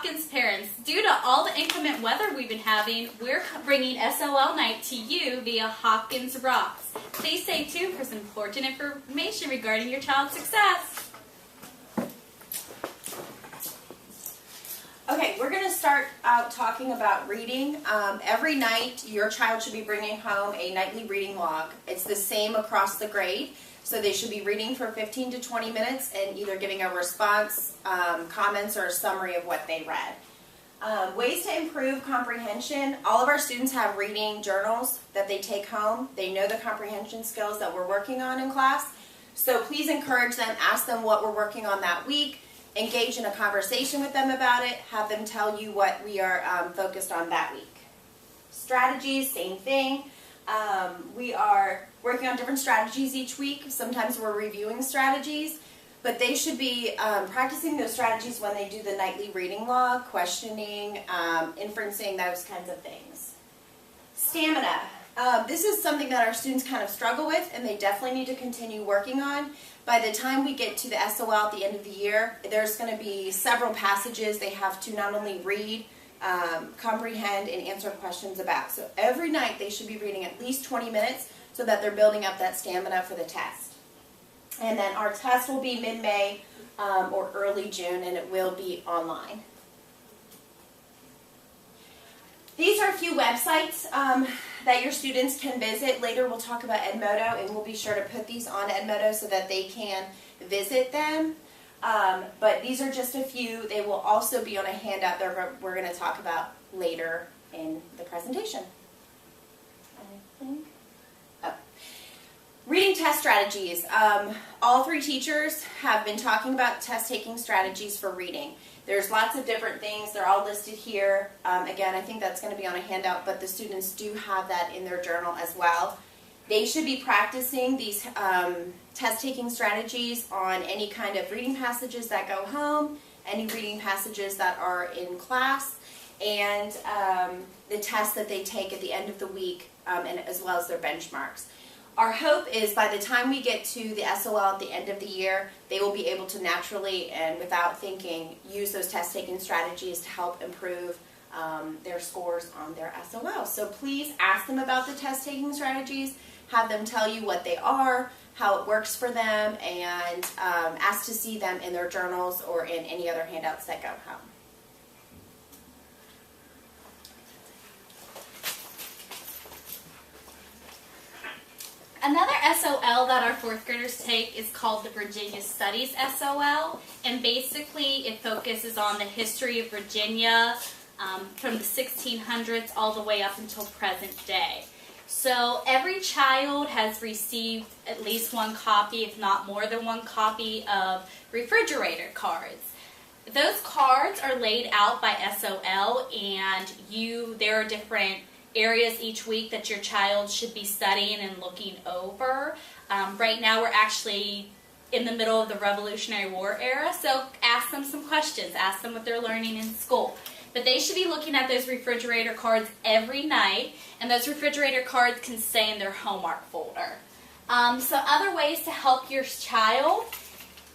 Hopkins parents, due to all the inclement weather we've been having, we're bringing SOL night to you via Hopkins Rocks. Please stay tuned for some important information regarding your child's success. Okay, we're going to start out talking about reading. Every night, your child should be bringing home a nightly reading log. It's the same across the grade, so they should be reading for 15 to 20 minutes and either giving a response, comments, or a summary of what they read. Ways to improve comprehension. All of our students have reading journals that they take home. They know the comprehension skills that we're working on in class, so please encourage them, ask them what we're working on that week. Engage in a conversation with them about it. Have them tell you what we are focused on that week. Strategies, same thing. We are working on different strategies each week. Sometimes we're reviewing strategies, but they should be practicing those strategies when they do the nightly reading log, questioning, inferencing, those kinds of things. Stamina. This is something that our students kind of struggle with, and they definitely need to continue working on. By the time we get to the SOL at the end of the year, there's going to be several passages they have to not only read, comprehend, and answer questions about. So every night they should be reading at least 20 minutes so that they're building up that stamina for the test. And then our test will be mid-May or early June, and it will be online. These are a few websites that your students can visit. Later we'll talk about Edmodo, and we'll be sure to put these on Edmodo so that they can visit them. But these are just a few. They will also be on a handout that we're going to talk about later in the presentation. I think. Oh. Reading test strategies. All three teachers have been talking about test-taking strategies for reading. There's lots of different things. They're all listed here. Again, I think that's going to be on a handout, but the students do have that in their journal as well. They should be practicing these test-taking strategies on any kind of reading passages that go home, any reading passages that are in class, and the tests that they take at the end of the week, and as well as their benchmarks. Our hope is by the time we get to the SOL at the end of the year, they will be able to naturally and without thinking use those test-taking strategies to help improve their scores on their SOL. So please ask them about the test-taking strategies, have them tell you what they are, how it works for them, and ask to see them in their journals or in any other handouts that go home. Another SOL that our fourth graders take is called the Virginia Studies SOL, and basically it focuses on the history of Virginia from the 1600s all the way up until present day. So every child has received at least one copy, if not more than one copy, of refrigerator cards. Those cards are laid out by SOL, and there are different areas each week that your child should be studying and looking over. Right now we're actually in the middle of the Revolutionary War era, so ask them some questions, ask them what they're learning in school. But they should be looking at those refrigerator cards every night, and those refrigerator cards can stay in their homework folder. So other ways to help your child: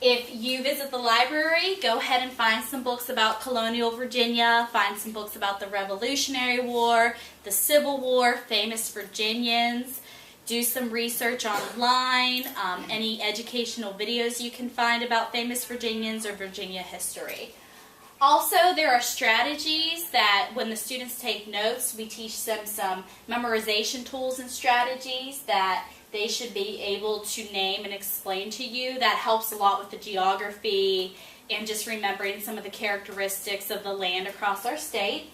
if you visit the library, go ahead and find some books about colonial Virginia, find some books about the Revolutionary War, the Civil War, famous Virginians. Do some research online, any educational videos you can find about famous Virginians or Virginia history. Also, there are strategies that when the students take notes, we teach them some memorization tools and strategies that they should be able to name and explain to you. That helps a lot with the geography and just remembering some of the characteristics of the land across our state.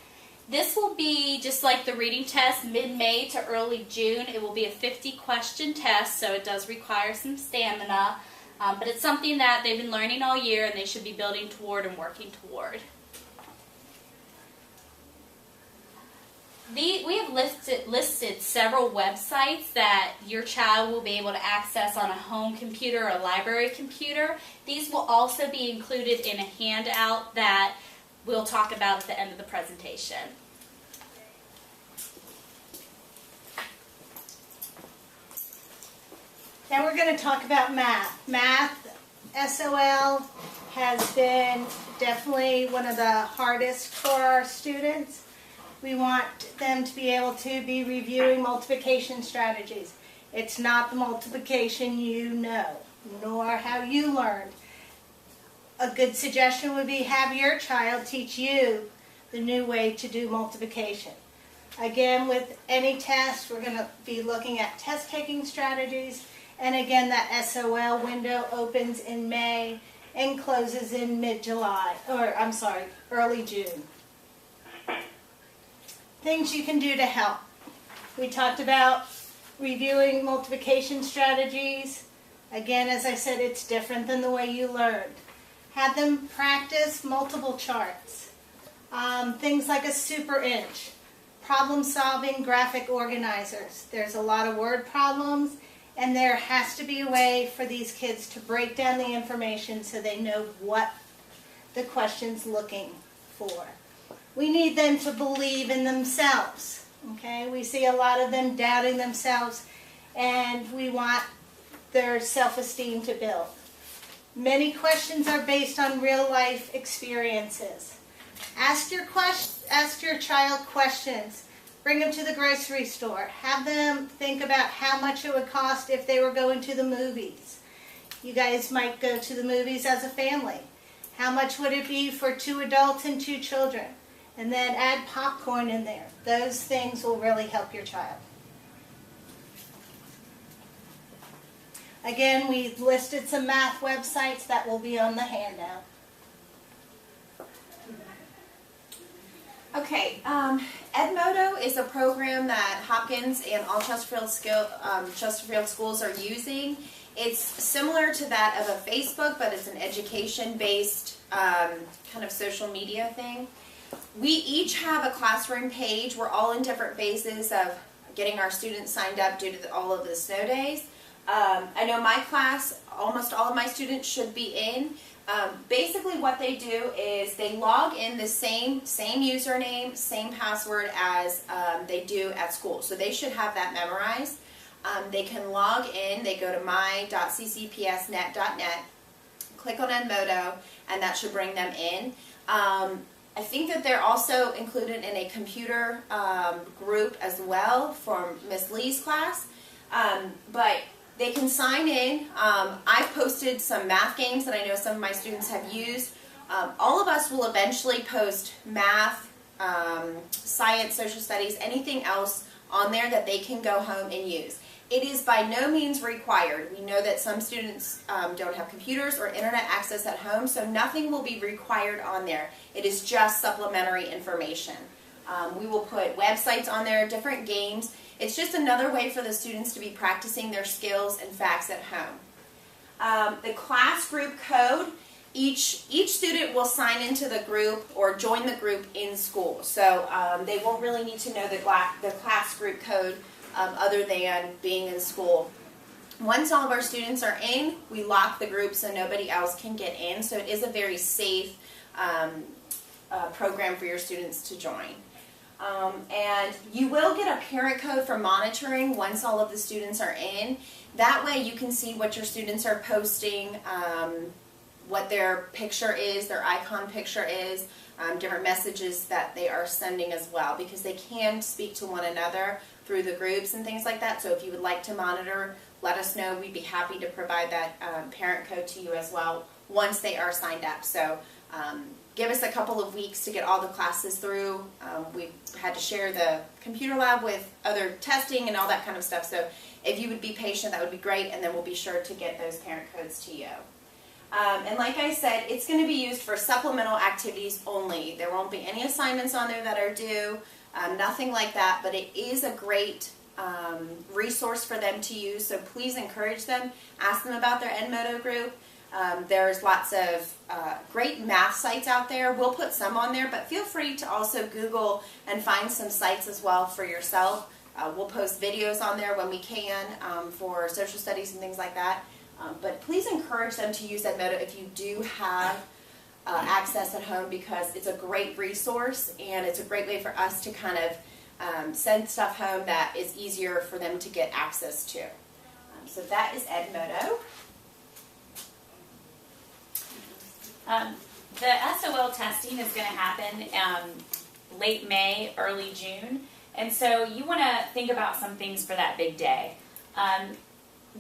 This will be just like the reading test, mid-May to early June. It will be a 50-question test, so it does require some stamina. But it's something that they've been learning all year and they should be building toward and working toward. We have listed several websites that your child will be able to access on a home computer or a library computer. These will also be included in a handout that we'll talk about at the end of the presentation. Now we're going to talk about math. Math, SOL, has been definitely one of the hardest for our students. We want them to be able to be reviewing multiplication strategies. It's not the multiplication you know, nor how you learned. A good suggestion would be have your child teach you the new way to do multiplication. Again, with any test, we're going to be looking at test-taking strategies. And again, that SOL window opens in May and closes in mid-July, or I'm sorry, early June. Things you can do to help. We talked about reviewing multiplication strategies. Again, as I said, it's different than the way you learned. Have them practice multiple charts. Things like a super inch. Problem-solving graphic organizers. There's a lot of word problems, and there has to be a way for these kids to break down the information so they know what the question's looking for. We need them to believe in themselves. Okay? We see a lot of them doubting themselves, and we want their self-esteem to build. Many questions are based on real-life experiences. Ask your child questions. Bring them to the grocery store. Have them think about how much it would cost if they were going to the movies. You guys might go to the movies as a family. How much would it be for 2 adults and 2 children? And then add popcorn in there. Those things will really help your child. Again, we've listed some math websites that will be on the handout. Okay, Edmodo is a program that Hopkins and all Chesterfield schools are using. It's similar to that of a Facebook, but it's an education-based kind of social media thing. We each have a classroom page. We're all in different phases of getting our students signed up due to all of the snow days. I know my class, almost all of my students should be in. Basically what they do is they log in the same username, same password as they do at school. So they should have that memorized. They can log in, they go to my.ccpsnet.net, click on Edmodo, and that should bring them in. I think that they're also included in a computer group as well from Miss Lee's class. But they can sign in. I've posted some math games that I know some of my students have used. All of us will eventually post math, science, social studies, anything else on there that they can go home and use. It is by no means required. We know that some students don't have computers or internet access at home, so nothing will be required on there. It is just supplementary information. We will put websites on there, different games. It's just another way for the students to be practicing their skills and facts at home. The class group code, each student will sign into the group or join the group in school. So they won't really need to know the class group code other than being in school. Once all of our students are in, we lock the group so nobody else can get in. So it is a very safe program for your students to join. And you will get a parent code for monitoring once all of the students are in. That way you can see what your students are posting, what their picture is, their icon picture is, different messages that they are sending as well, because they can speak to one another through the groups and things like that. So if you would like to monitor, let us know. We'd be happy to provide that parent code to you as well once they are signed up. So give us a couple of weeks to get all the classes through. We've had to share the computer lab with other testing and all that kind of stuff. So if you would be patient, that would be great, and then we'll be sure to get those parent codes to you. And like I said, it's going to be used for supplemental activities only. There won't be any assignments on there that are due, nothing like that, but it is a great resource for them to use, so please encourage them. Ask them about their Edmodo group. There's lots of great math sites out there. We'll put some on there, but feel free to also Google and find some sites as well for yourself. We'll post videos on there when we can for social studies and things like that. But please encourage them to use Edmodo if you do have access at home, because it's a great resource and it's a great way for us to kind of send stuff home that is easier for them to get access to. So that is Edmodo. The SOL testing is going to happen late May, early June, and so you want to think about some things for that big day.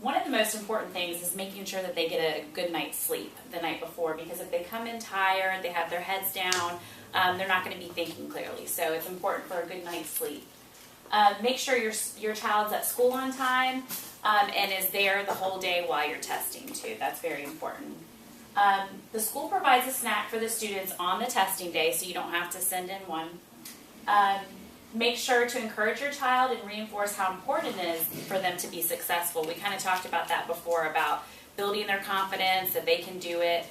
One of the most important things is making sure that they get a good night's sleep the night before, because if they come in tired, they have their heads down, they're not going to be thinking clearly. So it's important for a good night's sleep. Make sure your child's at school on time and is there the whole day while you're testing too. That's very important. The school provides a snack for the students on the testing day, so you don't have to send in one. Make sure to encourage your child and reinforce how important it is for them to be successful. We kind of talked about that before, about building their confidence, that they can do it,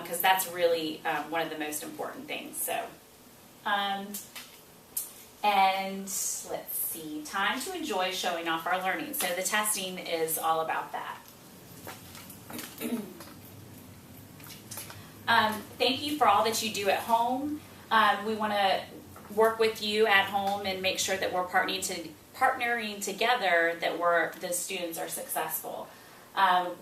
because that's really one of the most important things. So, and let's see, time to enjoy showing off our learning. So the testing is all about that. Thank you for all that you do at home. We want to work with you at home and make sure that we're partnering together, that the students are successful.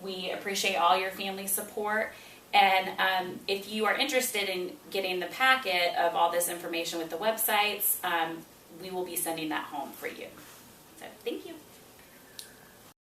We appreciate all your family support, and if you are interested in getting the packet of all this information with the websites, we will be sending that home for you. So thank you.